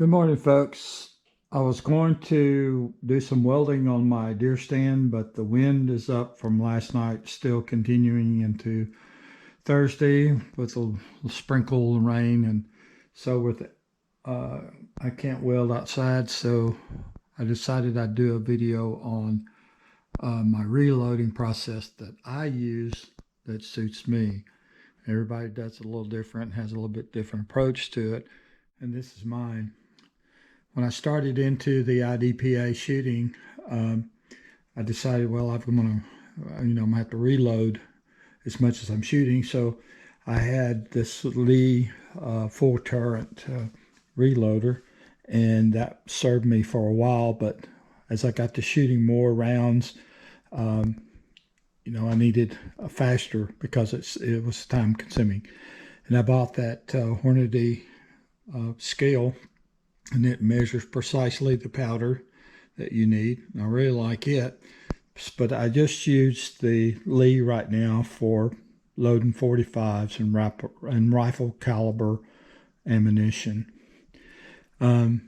Good morning, folks. I was going to do some welding on my deer stand, but the wind is up from last night, still continuing into Thursday with a sprinkle of rain. And so I can't weld outside, so I decided I'd do a video on my reloading process that I use that suits me. Everybody does it a little different, has a little bit different approach to it, and this is mine. When I started into the IDPA shooting, I decided, well, I'm gonna have to reload as much as I'm shooting. So I had this Lee full turret reloader, and that served me for a while. But as I got to shooting more rounds, I needed a faster because it was time consuming. And I bought that Hornady scale, and it measures precisely the powder that you need. I really like it, but I just used the Lee right now for loading 45s and rifle caliber ammunition. The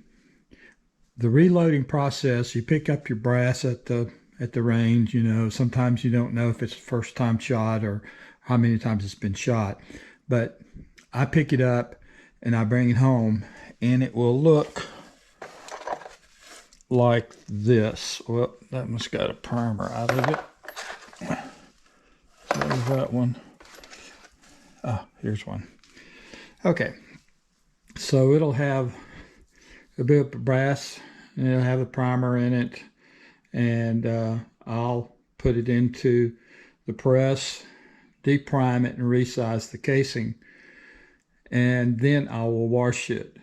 reloading process, you pick up your brass at the range. Sometimes you don't know if it's first time shot or how many times it's been shot, but I pick it up and I bring it home, and it will look like this. Well, that must got a primer out of it. There's that one. Here's one. Okay, so it'll have a bit of brass, and it'll have a primer in it, and I'll put it into the press, deprime it, and resize the casing, and then I will wash it.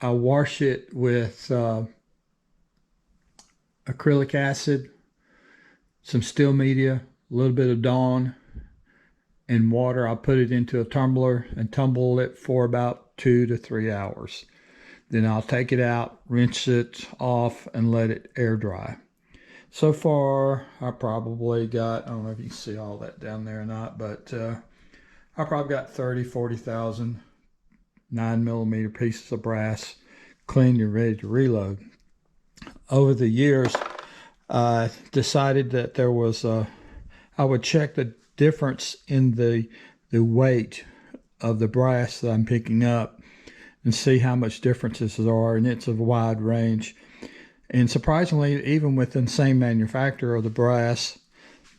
I'll wash it with acrylic acid, some steel media, a little bit of Dawn, and water. I'll put it into a tumbler and tumble it for about 2 to 3 hours. Then I'll take it out, rinse it off, and let it air dry. So far, I probably got, I don't know if you can see all that down there or not, but I probably got 40,000 9mm pieces of brass cleaned and ready to reload. Over the years, I decided that I would check the difference in the weight of the brass that I'm picking up and see how much differences there are, and it's a wide range. And surprisingly, even within the same manufacturer of the brass,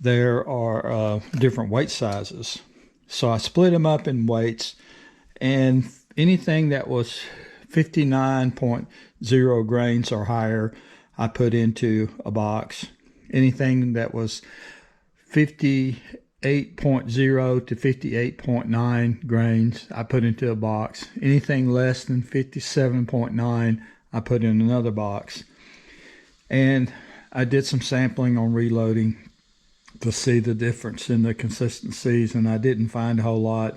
there are different weight sizes. So I split them up in weights, and anything that was 59.0 grains or higher, I put into a box. Anything that was 58.0 to 58.9 grains, I put into a box. Anything less than 57.9, I put in another box. And I did some sampling on reloading to see the difference in the consistencies, and I didn't find a whole lot.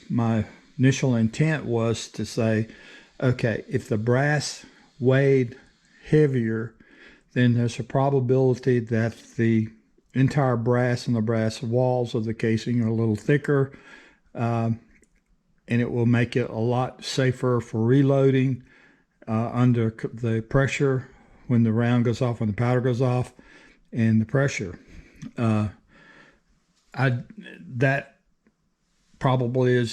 My initial intent was to say, okay, if the brass weighed heavier, then there's a probability that the entire brass and the brass walls of the casing are a little thicker, and it will make it a lot safer for reloading under the pressure when the round goes off, when the powder goes off, and the pressure. That probably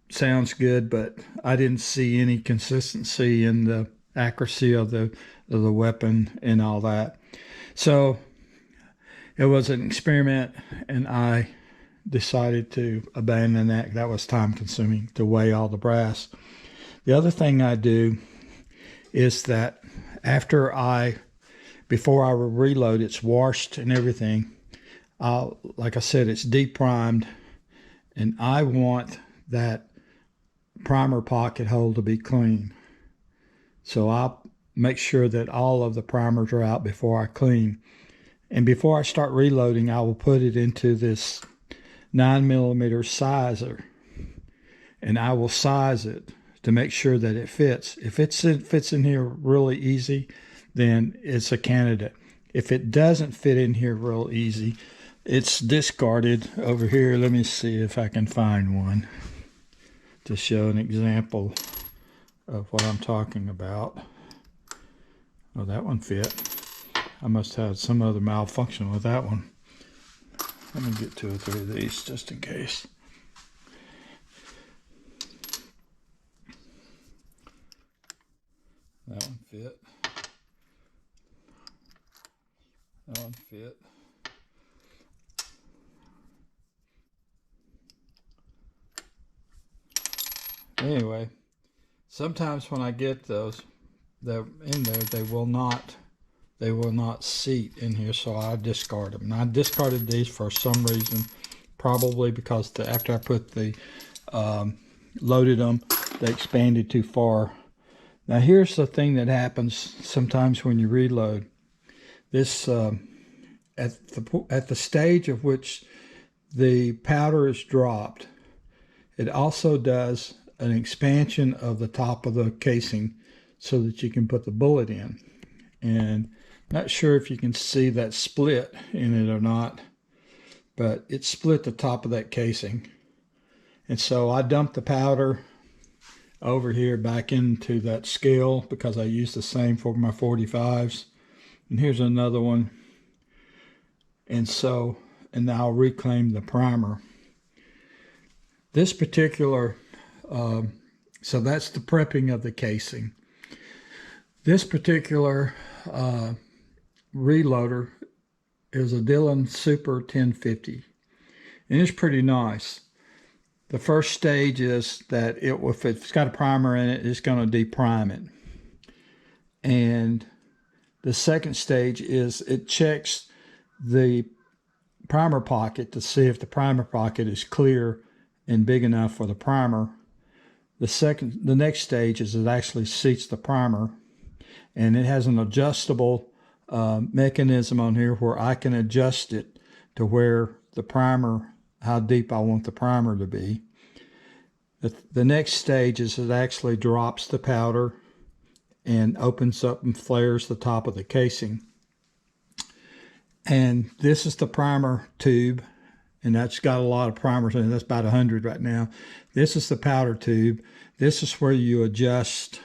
sounds good, but I didn't see any consistency in the accuracy of the weapon and all that. So it was an experiment, and I decided to abandon that. That was time consuming to weigh all the brass. The other thing I do is that before I reload, it's washed and everything. Like I said, it's deprimed, and I want that primer pocket hole to be clean. So I'll make sure that all of the primers are out before I clean. And before I start reloading, I will put it into this 9mm sizer, and I will size it to make sure that it fits. If it fits in here really easy, then it's a candidate. If it doesn't fit in here real easy, it's discarded over here. Let me see if I can find one. to show an example of what I'm talking about. Oh, that one fit. I must have had some other malfunction with that one. Let me get 2 or 3 of these just in case. That one fit. That one fit. Anyway, sometimes when I get those, they're in there, they will not seat in here, so I discard them. And I discarded these for some reason, probably because after I put the loaded them, they expanded too far. Now here's the thing that happens sometimes when you reload. This at the stage of which the powder is dropped, it also does an expansion of the top of the casing so that you can put the bullet in. And not sure if you can see that split in it or not, but it split the top of that casing. And so I dumped the powder over here back into that scale because I used the same for my 45s. And here's another one. And now I'll reclaim the primer. This particular, so that's the prepping of the casing. This particular reloader is a Dillon Super 1050, and it's pretty nice. The first stage is that if it's got a primer in it, it's going to deprime it. And the second stage is it checks the primer pocket to see if the primer pocket is clear and big enough for the primer. The next stage is it actually seats the primer, and it has an adjustable mechanism on here where I can adjust it to where the primer, how deep I want the primer to be. The next stage is it actually drops the powder and opens up and flares the top of the casing. And this is the primer tube, and that's got a lot of primers in it. That's about 100 right now. This is the powder tube. This is where you adjust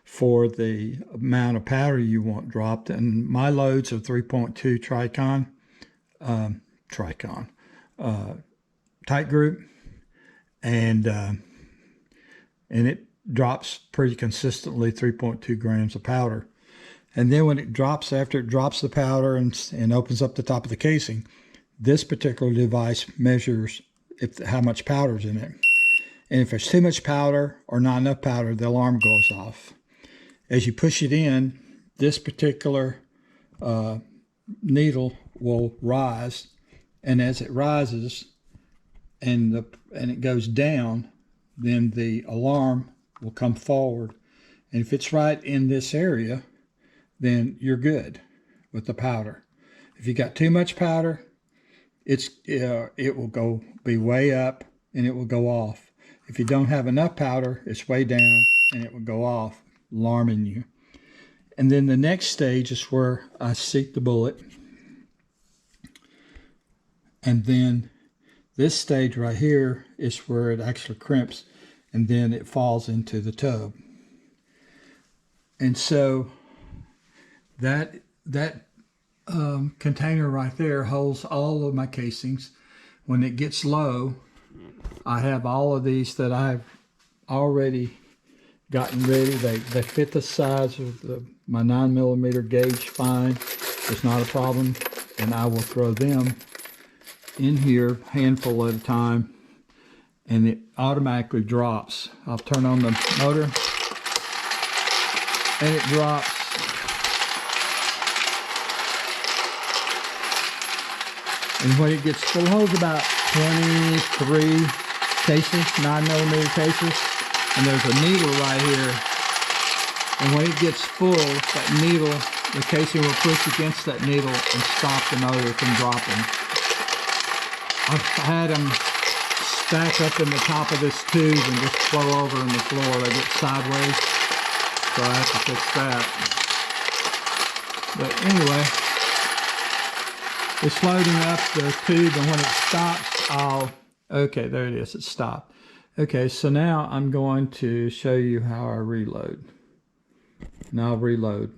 for the amount of powder you want dropped. And my loads are 3.2 tight group, and it drops pretty consistently 3.2 grams of powder. And then when it drops, after it drops the powder and opens up the top of the casing, this particular device measures how much powder is in it. And if there's too much powder or not enough powder, the alarm goes off. As you push it in, this particular needle will rise, and as it rises and it goes down, then the alarm will come forward. And if it's right in this area, then you're good with the powder. If you got too much powder, it will be way up and it will go off. If you don't have enough powder, it's way down and it will go off, alarming you. And then the next stage is where I seat the bullet. And then this stage right here is where it actually crimps, and then it falls into the tub. And so that container right there holds all of my casings. When it gets low, I have all of these that I've already gotten ready. They fit the size of my 9mm gauge fine. It's not a problem, and I will throw them in here, handful at a time, and it automatically drops. I'll turn on the motor, and it drops. And when it gets full, it holds about 23 cases, 9mm cases, and there's a needle right here. And when it gets full, that needle, the casing will push against that needle and stop the motor from dropping. I've had them stack up in the top of this tube and just flow over on the floor. They get sideways, so I have to fix that. But anyway, it's loading up the tube, and when it stops, okay, there it is, it stopped. Okay, so now I'm going to show you how I reload. Now I'll reload.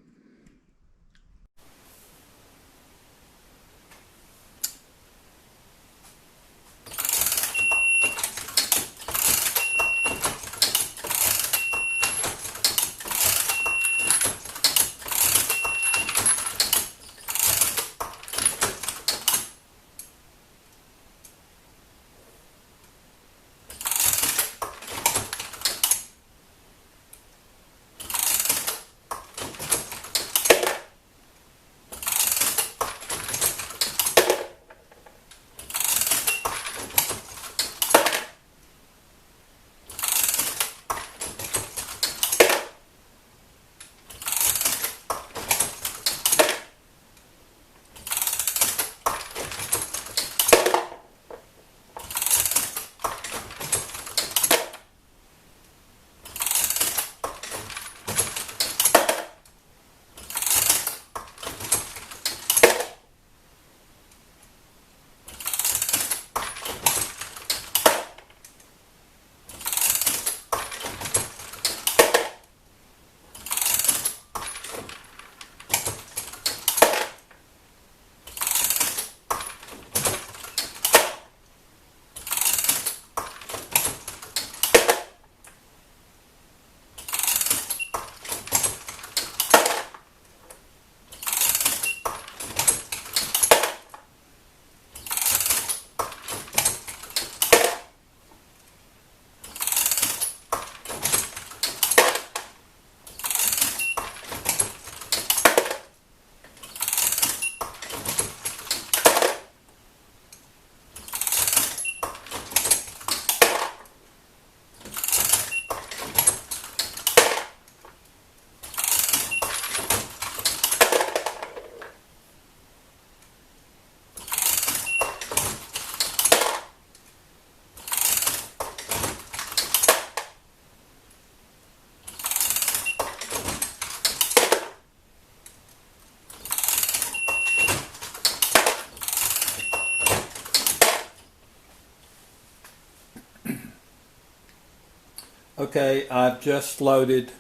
Okay, I've just loaded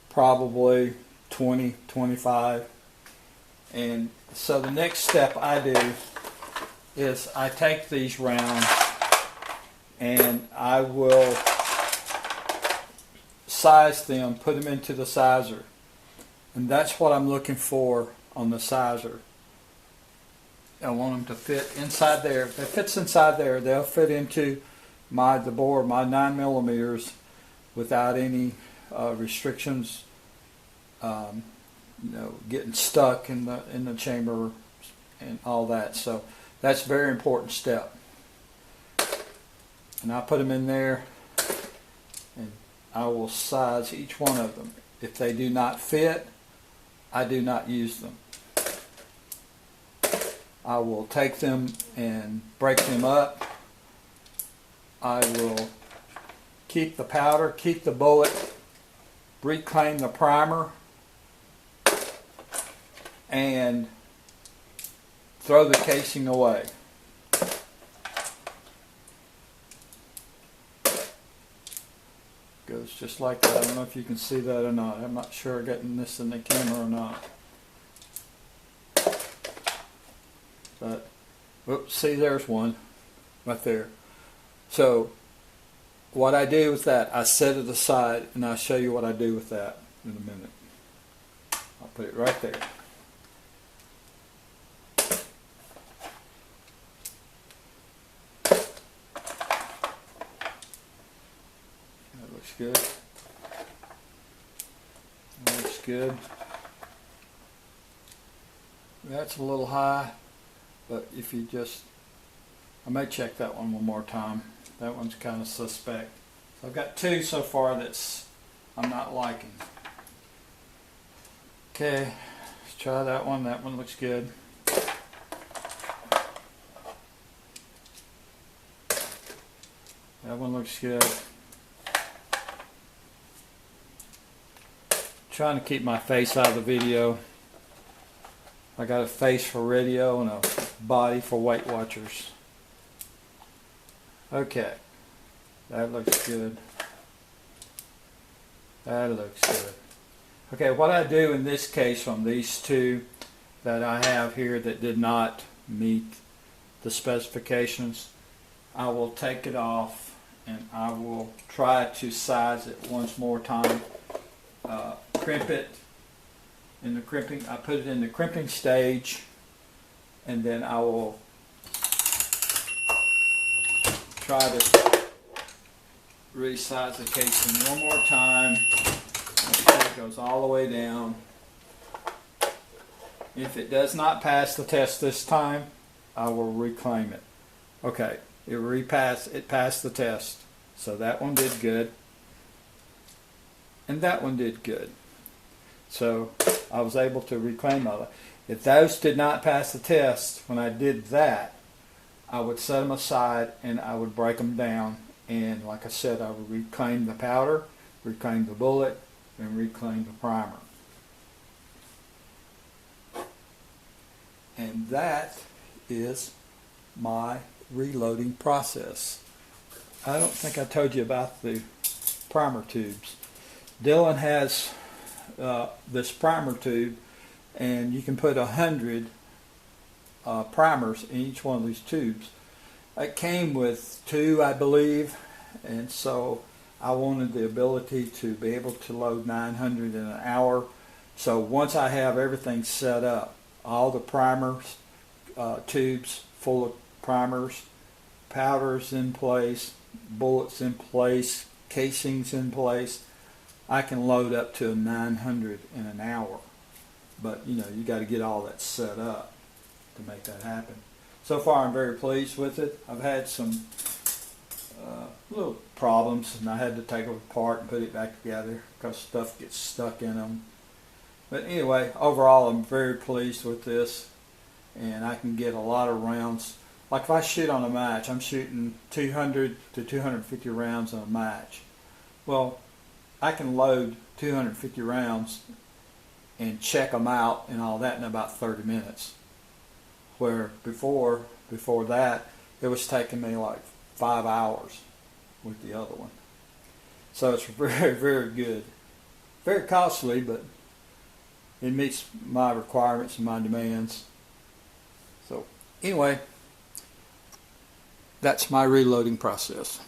probably 20, 25. And so the next step I do is I take these rounds and I will size them, put them into the sizer. And that's what I'm looking for on the sizer. I want them to fit inside there. If it fits inside there, they'll fit into the bore, my 9mm, without any restrictions, getting stuck in the chamber and all that. So that's a very important step. And I put them in there, and I will size each one of them. If they do not fit, I do not use them. I will take them and break them up. I will keep the powder, keep the bullet, reclaim the primer, and throw the casing away. Goes just like that. I don't know if you can see that or not. I'm not sure getting this in the camera or not. But, whoops, see, there's one right there. So what I do with that, I set it aside, and I'll show you what I do with that in a minute. I'll put it right there. That looks good. That looks good. That's a little high, but if you just, I may check that one more time. That one's kind of suspect. So I've got two so far I'm not liking. Okay, let's try that one. That one looks good. That one looks good. Trying to keep my face out of the video. I got a face for radio and a body for Weight Watchers. Okay. That looks good. That looks good. Okay, what I do in this case on these two that I have here that did not meet the specifications, I will take it off and I will try to size it once more time. Crimp it in the crimping. I put it in the crimping stage, and then I will try to resize the casing one more time. It goes all the way down. If it does not pass the test this time, I will reclaim it. Okay, it passed the test. So that one did good. And that one did good. So I was able to reclaim all that. If those did not pass the test, when I did that, I would set them aside and I would break them down. And like I said, I would reclaim the powder, reclaim the bullet, and reclaim the primer. And that is my reloading process. I don't think I told you about the primer tubes. Dylan has this primer tube, and you can put 100 primers in each one of these tubes. It came with 2, I believe, and so I wanted the ability to be able to load 900 in an hour. So once I have everything set up, all the primers, tubes full of primers, powders in place, bullets in place, casings in place, I can load up to 900 in an hour. But you got to get all that set up to make that happen. So far I'm very pleased with it. I've had some little problems, and I had to take it apart and put it back together because stuff gets stuck in them. But anyway, overall I'm very pleased with this, and I can get a lot of rounds. Like if I shoot on a match, I'm shooting 200 to 250 rounds on a match. Well, I can load 250 rounds and check them out and all that in about 30 minutes. Where before that, it was taking me like 5 hours with the other one. So it's very, very good. Very costly, but it meets my requirements and my demands. So anyway, that's my reloading process.